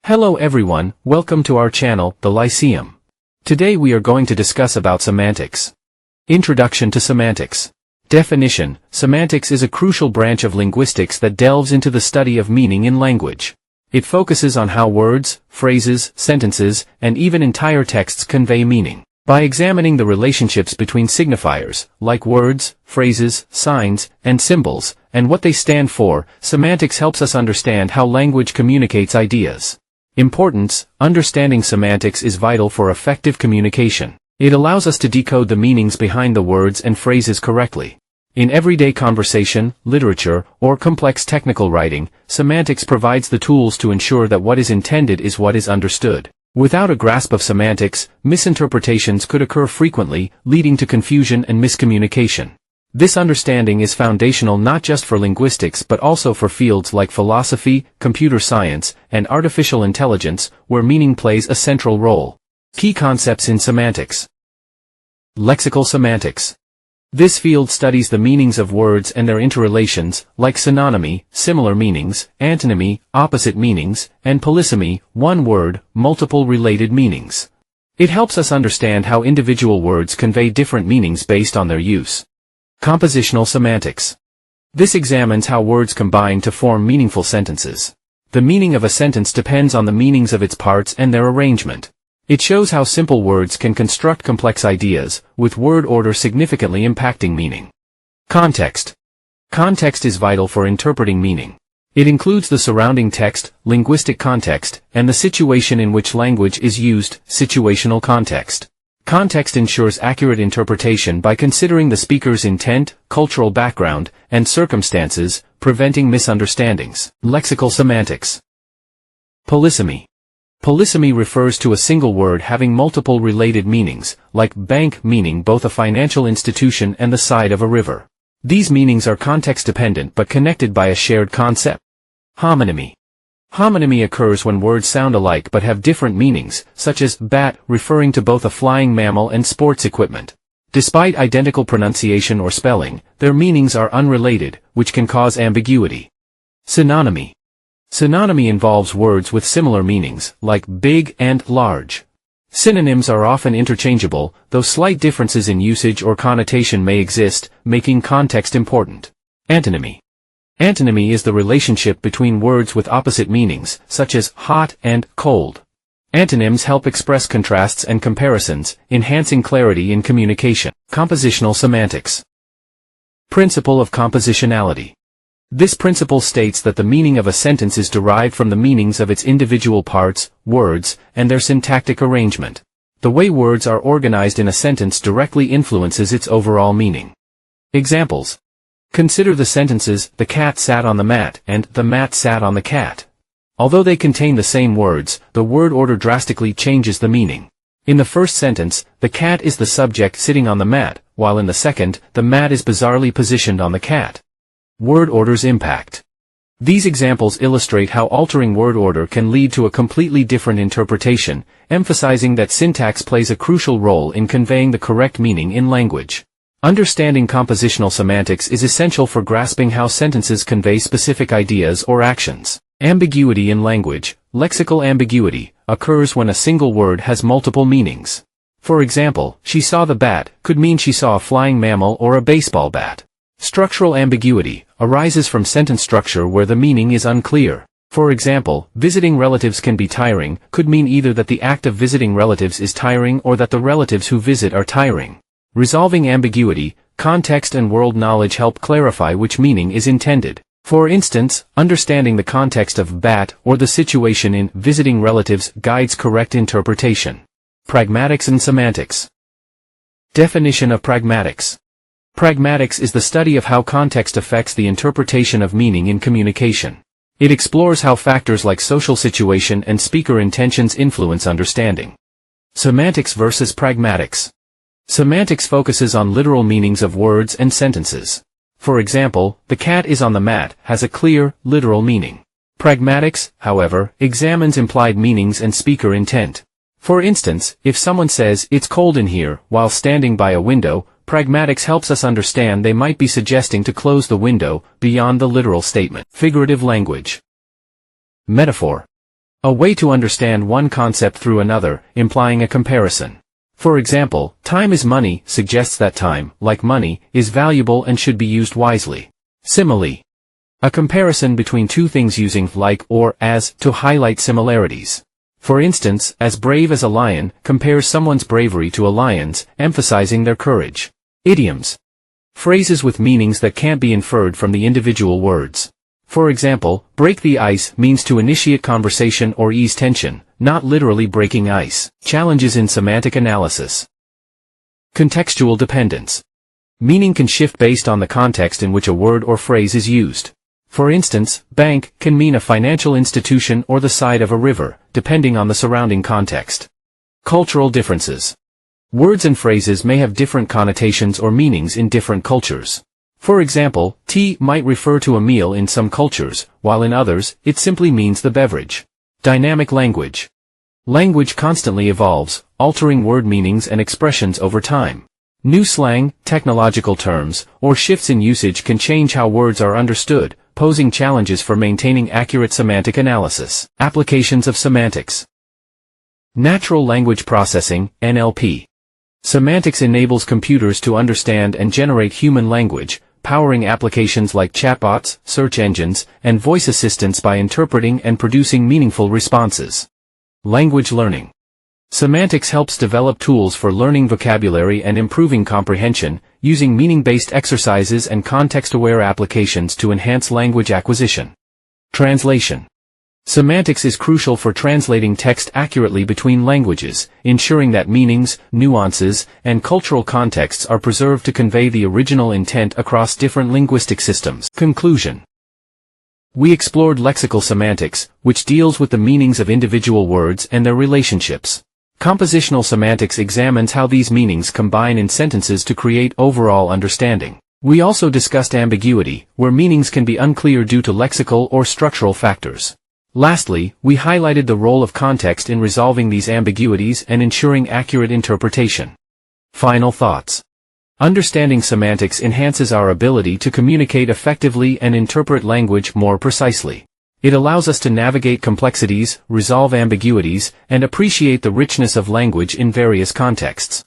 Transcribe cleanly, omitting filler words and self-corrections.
Hello everyone, welcome to our channel, The Lyceum. Today we are going to discuss about semantics. Introduction to semantics. Definition: semantics is a crucial branch of linguistics that delves into the study of meaning in language. It focuses on how words, phrases, sentences, and even entire texts convey meaning. By examining the relationships between signifiers, like words, phrases, signs, and symbols, and what they stand for, semantics helps us understand how language communicates ideas. Importance: understanding semantics is vital for effective communication. It allows us to decode the meanings behind the words and phrases correctly. In everyday conversation, literature, or complex technical writing, semantics provides the tools to ensure that what is intended is what is understood. Without a grasp of semantics, misinterpretations could occur frequently, leading to confusion and miscommunication. This understanding is foundational not just for linguistics but also for fields like philosophy, computer science, and artificial intelligence, where meaning plays a central role. Key concepts in semantics. Lexical semantics. This field studies the meanings of words and their interrelations, like synonymy, similar meanings, antonymy, opposite meanings, and polysemy, one word, multiple related meanings. It helps us understand how individual words convey different meanings based on their use. Compositional semantics. This examines how words combine to form meaningful sentences. The meaning of a sentence depends on the meanings of its parts and their arrangement. It shows how simple words can construct complex ideas, with word order significantly impacting meaning. Context. Context is vital for interpreting meaning. It includes the surrounding text, linguistic context, and the situation in which language is used, situational context. Context ensures accurate interpretation by considering the speaker's intent, cultural background, and circumstances, preventing misunderstandings. Lexical semantics. Polysemy. Polysemy refers to a single word having multiple related meanings, like bank meaning both a financial institution and the side of a river. These meanings are context-dependent but connected by a shared concept. Homonymy. Homonymy occurs when words sound alike but have different meanings, such as bat referring to both a flying mammal and sports equipment. Despite identical pronunciation or spelling, their meanings are unrelated, which can cause ambiguity. Synonymy. Synonymy involves words with similar meanings, like big and large. Synonyms are often interchangeable, though slight differences in usage or connotation may exist, making context important. Antonymy. Antonymy is the relationship between words with opposite meanings, such as hot and cold. Antonyms help express contrasts and comparisons, enhancing clarity in communication. Compositional semantics. Principle of compositionality. This principle states that the meaning of a sentence is derived from the meanings of its individual parts, words, and their syntactic arrangement. The way words are organized in a sentence directly influences its overall meaning. Examples. Consider the sentences, "The cat sat on the mat," and "The mat sat on the cat." Although they contain the same words, the word order drastically changes the meaning. In the first sentence, the cat is the subject sitting on the mat, while in the second, the mat is bizarrely positioned on the cat. Word order's impact. These examples illustrate how altering word order can lead to a completely different interpretation, emphasizing that syntax plays a crucial role in conveying the correct meaning in language. Understanding compositional semantics is essential for grasping how sentences convey specific ideas or actions. Ambiguity in language. Lexical ambiguity occurs when a single word has multiple meanings. For example, she saw the bat could mean she saw a flying mammal or a baseball bat. Structural ambiguity arises from sentence structure where the meaning is unclear. For example, visiting relatives can be tiring could mean either that the act of visiting relatives is tiring or that the relatives who visit are tiring. Resolving ambiguity, context and world knowledge help clarify which meaning is intended. For instance, understanding the context of bat or the situation in visiting relatives guides correct interpretation. Pragmatics and semantics. Definition of pragmatics. Pragmatics is the study of how context affects the interpretation of meaning in communication. It explores how factors like social situation and speaker intentions influence understanding. Semantics versus pragmatics. Semantics focuses on literal meanings of words and sentences. For example, "The cat is on the mat" has a clear, literal meaning. Pragmatics, however, examines implied meanings and speaker intent. For instance, if someone says, "It's cold in here," while standing by a window, pragmatics helps us understand they might be suggesting to close the window, beyond the literal statement. Figurative language. Metaphor. A way to understand one concept through another, implying a comparison. For example, time is money suggests that time, like money, is valuable and should be used wisely. Simile. A comparison between two things using like or as to highlight similarities. For instance, as brave as a lion compares someone's bravery to a lion's, emphasizing their courage. Idioms. Phrases with meanings that can't be inferred from the individual words. For example, break the ice means to initiate conversation or ease tension, not literally breaking ice. Challenges in semantic analysis. Contextual dependence. Meaning can shift based on the context in which a word or phrase is used. For instance, bank can mean a financial institution or the side of a river, depending on the surrounding context. Cultural differences. Words and phrases may have different connotations or meanings in different cultures. For example, tea might refer to a meal in some cultures, while in others, it simply means the beverage. Dynamic language. Language constantly evolves, altering word meanings and expressions over time. New slang, technological terms, or shifts in usage can change how words are understood, posing challenges for maintaining accurate semantic analysis. Applications of semantics. Natural language processing, NLP. Semantics enables computers to understand and generate human language, powering applications like chatbots, search engines, and voice assistants by interpreting and producing meaningful responses. Language learning. Semantics helps develop tools for learning vocabulary and improving comprehension, using meaning-based exercises and context-aware applications to enhance language acquisition. Translation. Semantics is crucial for translating text accurately between languages, ensuring that meanings, nuances, and cultural contexts are preserved to convey the original intent across different linguistic systems. Conclusion. We explored lexical semantics, which deals with the meanings of individual words and their relationships. Compositional semantics examines how these meanings combine in sentences to create overall understanding. We also discussed ambiguity, where meanings can be unclear due to lexical or structural factors. Lastly, we highlighted the role of context in resolving these ambiguities and ensuring accurate interpretation. Final thoughts. Understanding semantics enhances our ability to communicate effectively and interpret language more precisely. It allows us to navigate complexities, resolve ambiguities, and appreciate the richness of language in various contexts.